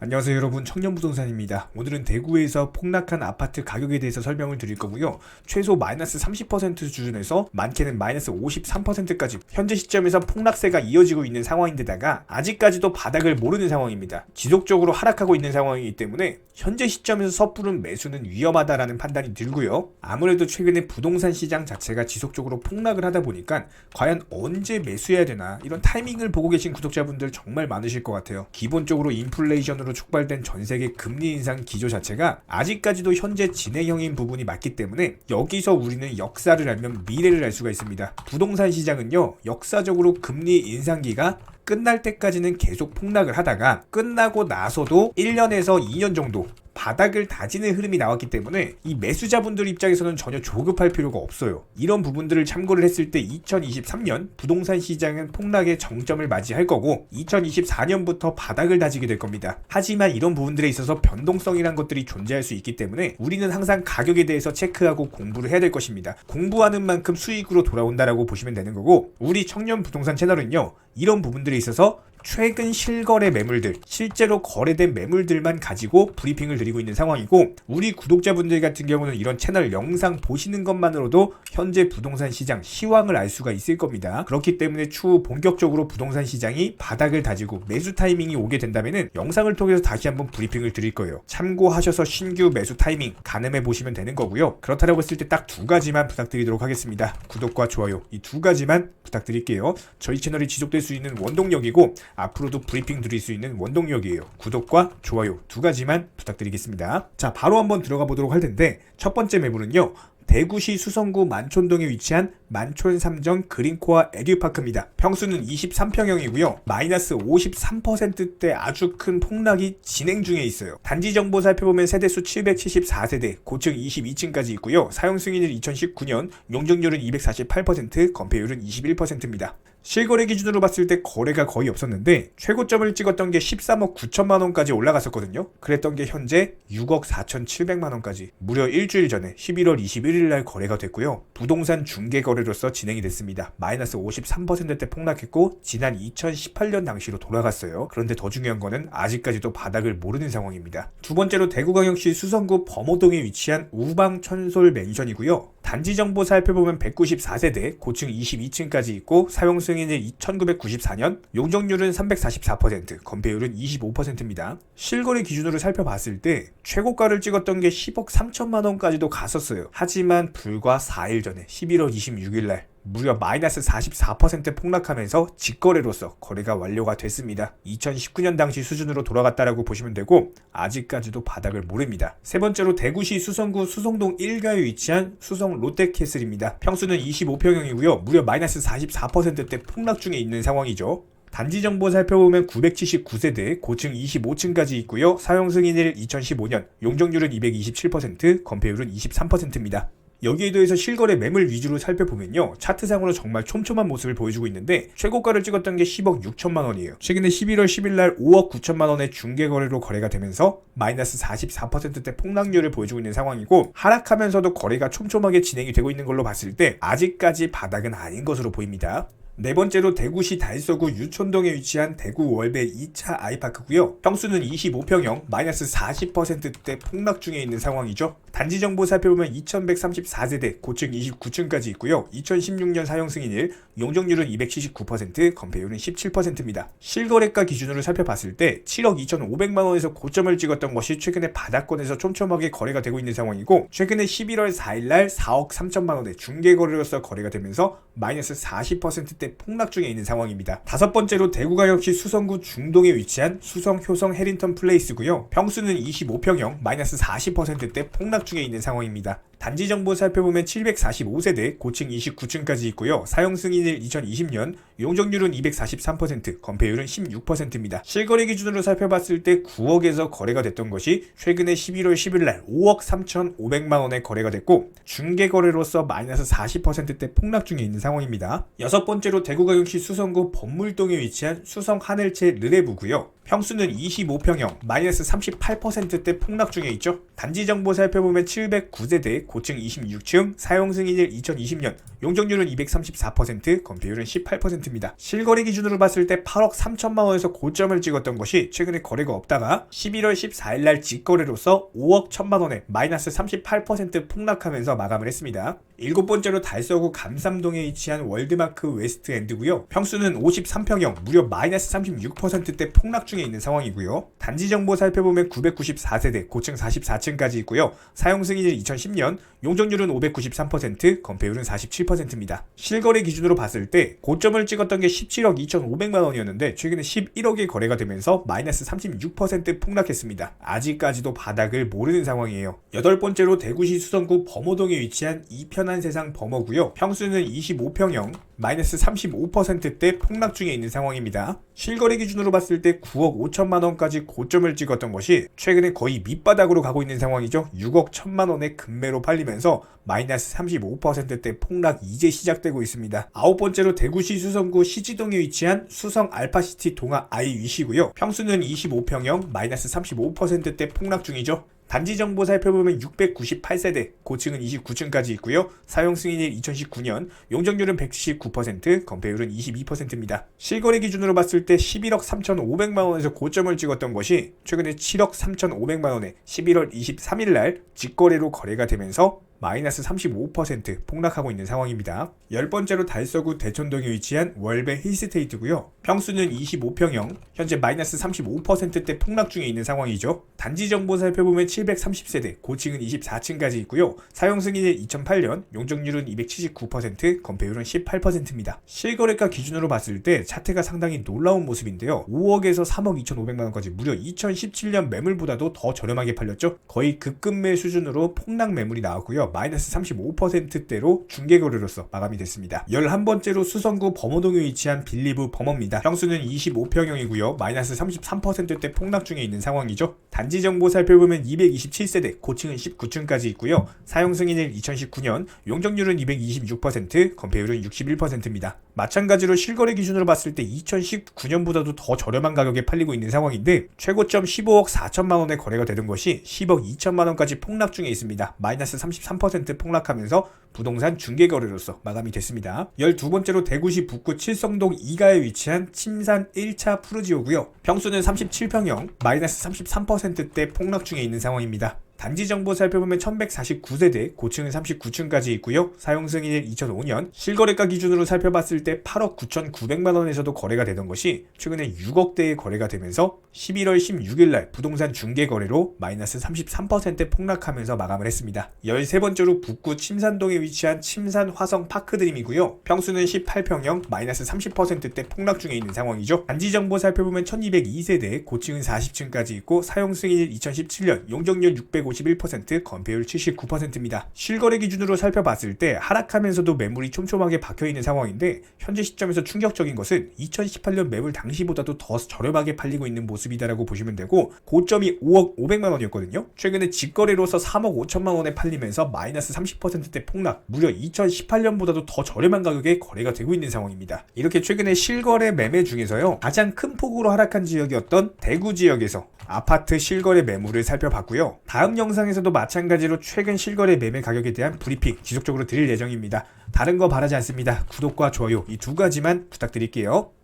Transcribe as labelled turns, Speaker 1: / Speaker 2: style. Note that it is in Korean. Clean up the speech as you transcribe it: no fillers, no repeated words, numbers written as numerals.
Speaker 1: 안녕하세요 여러분, 청년부동산입니다. 오늘은 대구에서 폭락한 아파트 가격에 대해서 설명을 드릴 거고요. 최소 마이너스 30% 수준에서 많게는 마이너스 53%까지 현재 시점에서 폭락세가 이어지고 있는 상황인데다가 아직까지도 바닥을 모르는 상황입니다. 지속적으로 하락하고 있는 상황이기 때문에 현재 시점에서 섣부른 매수는 위험하다라는 판단이 들고요. 아무래도 최근에 부동산 시장 자체가 지속적으로 폭락을 하다 보니까 과연 언제 매수해야 되나 이런 타이밍을 보고 계신 구독자분들 정말 많으실 것 같아요. 기본적으로 인플레이션으로 촉발된 전세계 금리 인상 기조 자체가 아직까지도 현재 진행형인 부분이 맞기 때문에 여기서 우리는 역사를 알면 미래를 알 수가 있습니다. 부동산 시장은요, 역사적으로 금리 인상기가 끝날 때까지는 계속 폭락을 하다가 끝나고 나서도 1년에서 2년 정도 바닥을 다지는 흐름이 나왔기 때문에 이 매수자분들 입장에서는 전혀 조급할 필요가 없어요. 이런 부분들을 참고를 했을 때 2023년 부동산 시장은 폭락의 정점을 맞이할 거고 2024년부터 바닥을 다지게 될 겁니다. 하지만 이런 부분들에 있어서 변동성이란 것들이 존재할 수 있기 때문에 우리는 항상 가격에 대해서 체크하고 공부를 해야 될 것입니다. 공부하는 만큼 수익으로 돌아온다라고 보시면 되는 거고, 우리 청년 부동산 채널은요, 이런 부분들에 있어서 최근 실거래 매물들, 실제로 거래된 매물들만 가지고 브리핑을 드리고 있는 상황이고, 우리 구독자분들 같은 경우는 이런 채널 영상 보시는 것만으로도 현재 부동산 시장 시황을 알 수가 있을 겁니다. 그렇기 때문에 추후 본격적으로 부동산 시장이 바닥을 다지고 매수 타이밍이 오게 된다면 영상을 통해서 다시 한번 브리핑을 드릴 거예요. 참고하셔서 신규 매수 타이밍 가늠해 보시면 되는 거고요. 그렇다고 했을 때 딱 두 가지만 부탁드리도록 하겠습니다. 구독과 좋아요, 이 두 가지만 부탁드릴게요. 저희 채널이 지속될 수 있는 원동력이고 앞으로도 브리핑 드릴 수 있는 원동력이에요. 구독과 좋아요 두 가지만 부탁드리겠습니다. 자, 바로 한번 들어가 보도록 할 텐데, 첫 번째 매물은요, 대구시 수성구 만촌동에 위치한 만촌 3정 그린코아 에듀파크입니다. 평수는 23평형이고요. 마이너스 53%대 아주 큰 폭락이 진행 중에 있어요. 단지 정보 살펴보면 세대수 774세대, 고층 22층까지 있고요. 사용 승인일 2019년, 용적률은 248%, 건폐율은 21%입니다. 실거래 기준으로 봤을 때 거래가 거의 없었는데 최고점을 찍었던 게 13억 9천만 원까지 올라갔었거든요. 그랬던 게 현재 6억 4천7백만 원까지 무려 일주일 전에 11월 21일 날 거래가 됐고요. 부동산 중개 거래로서 진행이 됐습니다. 마이너스 53%대 폭락했고 지난 2018년 당시로 돌아갔어요. 그런데 더 중요한 거는 아직까지도 바닥을 모르는 상황입니다. 두 번째로 대구광역시 수성구 범호동에 위치한 우방천솔 맨션이고요. 단지 정보 살펴보면 194세대, 고층 22층까지 있고 사용 승인일 1994년, 용적률은 344%, 건폐율은 25%입니다. 실거래 기준으로 살펴봤을 때 최고가를 찍었던 게 10억 3천만 원까지도 갔었어요. 하지만 불과 4일 전에 11월 26일 날 무려 마이너스 44% 폭락하면서 직거래로서 거래가 완료가 됐습니다. 2019년 당시 수준으로 돌아갔다라고 보시면 되고 아직까지도 바닥을 모릅니다. 세 번째로 대구시 수성구 수성동 1가에 위치한 수성 롯데캐슬입니다. 평수는 25평형이고요. 무려 마이너스 44%대 폭락 중에 있는 상황이죠. 단지 정보 살펴보면 979세대, 고층 25층까지 있고요. 사용 승인일 2015년, 용적률은 227%, 건폐율은 23%입니다. 여기에 더해서 실거래 매물 위주로 살펴보면요, 차트상으로 정말 촘촘한 모습을 보여주고 있는데 최고가를 찍었던 게 10억 6천만 원이에요. 최근에 11월 10일 날 5억 9천만 원의 중개거래로 거래가 되면서 마이너스 44%대 폭락률을 보여주고 있는 상황이고, 하락하면서도 거래가 촘촘하게 진행이 되고 있는 걸로 봤을 때 아직까지 바닥은 아닌 것으로 보입니다. 네 번째로 대구시 달서구 유촌동에 위치한 대구 월배 2차 아이파크고요. 평수는 25평형, 마이너스 40%대 폭락 중에 있는 상황이죠. 단지 정보 살펴보면 2134세대, 고층 29층까지 있고요. 2016년 사용 승인일, 용적률은 279%, 건폐율은 17%입니다. 실거래가 기준으로 살펴봤을 때 7억 2,500만 원에서 고점을 찍었던 것이 최근에 바닥권에서 촘촘하게 거래가 되고 있는 상황이고, 최근에 11월 4일 날 4억 3천만 원의 중개거래로서 거래가 되면서 마이너스 40%대 폭락 중에 있는 상황입니다. 다섯 번째로 대구광역시 수성구 중동에 위치한 수성 효성 해린턴 플레이스고요. 평수는 25평형, 마이너스 40%대 폭락 중에 있는 상황입니다. 단지 정보 살펴보면 745세대, 고층 29층까지 있고요. 사용 승인일 2020년, 용적률은 243%, 건폐율은 16%입니다. 실거래 기준으로 살펴봤을 때 9억에서 거래가 됐던 것이 최근에 11월 10일 날 5억 3,500만 원에 거래가 됐고 중개거래로서 마이너스 40%대 폭락 중에 있는 상황입니다. 여섯 번째로 대구광역시 수성구 범물동에 위치한 수성 하늘채 르레부고요. 평수는 25평형, 마이너스 38%대 폭락 중에 있죠. 단지 정보 살펴보면 709세대, 고층 26층, 사용 승인일 2020년, 용적률은 234%, 건폐율은 18%입니다. 실거래 기준으로 봤을 때 8억 3천만 원에서 고점을 찍었던 것이 최근에 거래가 없다가 11월 14일 날 직거래로서 5억 1천만 원에 마이너스 38% 폭락하면서 마감을 했습니다. 일곱 번째로 달서구 감삼동에 위치한 월드마크 웨스트엔드고요. 평수는 53평형, 무려 마이너스 36%대 폭락 중에 있는 상황이고요. 단지 정보 살펴보면 994세대, 고층 44층까지 있고요. 사용 승인일 2010년, 용적률은 593%, 건폐율은 47%입니다. 실거래 기준으로 봤을 때 고점을 찍었던 게 17억 2,500만 원이었는데 최근에 11억에 거래가 되면서 마이너스 36% 폭락했습니다. 아직까지도 바닥을 모르는 상황이에요. 여덟 번째로 대구시 수성구 범어동에 위치한 이편한 세상 범어고요. 평수는 25평형, 마이너스 35%대 폭락 중에 있는 상황입니다. 실거래 기준으로 봤을 때 9억 5천만 원까지 고점을 찍었던 것이 최근에 거의 밑바닥으로 가고 있는 상황이죠. 6억 1천만 원의 급매로 팔리면서 마이너스 35%대 폭락 이제 시작되고 있습니다. 아홉 번째로 대구시 수성구 시지동에 위치한 수성 알파시티 동아 아이위시고요. 평수는 25평형, 마이너스 35%대 폭락 중이죠. 단지 정보 살펴보면 698세대, 고층은 29층까지 있고요. 사용 승인일 2019년, 용적률은 179%, 건폐율은 22%입니다. 실거래 기준으로 봤을 때 11억 3,500만 원에서 고점을 찍었던 것이 최근에 7억 3,500만 원에 11월 23일 날 직거래로 거래가 되면서 마이너스 35% 폭락하고 있는 상황입니다. 열 번째로 달서구 대촌동에 위치한 월베 힐스테이트고요. 평수는 25평형, 현재 마이너스 35%대 폭락 중에 있는 상황이죠. 단지 정보 살펴보면 730세대, 고층은 24층까지 있고요. 사용 승인일 2008년, 용적률은 279%, 건폐율은 18%입니다. 실거래가 기준으로 봤을 때 차트가 상당히 놀라운 모습인데요. 5억에서 3억 2,500만 원까지 무려 2017년 매물보다도 더 저렴하게 팔렸죠. 거의 급급매 수준으로 폭락 매물이 나왔고요. 마이너스 35%대로 중개거래로서 마감이 됐습니다. 11번째로 수성구 범어동에 위치한 빌리브 범어입니다. 평수는 25평형이고요. 마이너스 33%대 폭락 중에 있는 상황이죠. 단지 정보 살펴보면 227세대, 고층은 19층까지 있고요. 사용 승인일 2019년, 용적률은 226%, 건폐율은 61%입니다. 마찬가지로 실거래 기준으로 봤을 때 2019년보다도 더 저렴한 가격에 팔리고 있는 상황인데 최고점 15억 4천만 원에 거래가 되던 것이 10억 2천만 원까지 폭락 중에 있습니다. 마이너스 33% 폭락하면서 부동산 중개거래로서 마감이 됐습니다. 12번째로 대구시 북구 칠성동 2가에 위치한 침산 1차 푸르지오고요. 평수는 37평형, 마이너스 33%대 폭락 중에 있는 상황입니다. 단지 정보 살펴보면 1149세대, 고층은 39층까지 있고요. 사용 승인일 2005년, 실거래가 기준으로 살펴봤을 때 8억 9,900만 원에서도 거래가 되던 것이 최근에 6억대에 거래가 되면서 11월 16일 날 부동산 중개 거래로 마이너스 33% 폭락하면서 마감을 했습니다. 13번째로 북구 침산동에 위치한 침산 화성 파크드림이고요. 평수는 18평형, 마이너스 30%대 폭락 중에 있는 상황이죠. 단지 정보 살펴보면 1202세대, 고층은 40층까지 있고 사용 승인일 2017년, 용적률 651%, 건폐율 79%입니다. 실거래 기준으로 살펴봤을 때 하락하면서도 매물이 촘촘하게 박혀있는 상황인데 현재 시점에서 충격적인 것은 2018년 매물 당시보다도 더 저렴하게 팔리고 있는 모습이다라고 보시면 되고 고점이 5억 500만 원이었거든요. 최근에 직거래로서 3억 5천만 원에 팔리면서 마이너스 30%대 폭락, 무려 2018년보다도 더 저렴한 가격에 거래가 되고 있는 상황입니다. 이렇게 최근에 실거래 매매 중에서요 가장 큰 폭으로 하락한 지역이었던 대구 지역에서 아파트 실거래 매물을 살펴봤고요. 다음 영상에서도 마찬가지로 최근 실거래 매매 가격에 대한 브리핑 지속적으로 드릴 예정입니다. 다른 거 바라지 않습니다. 구독과 좋아요 이 두 가지만 부탁드릴게요.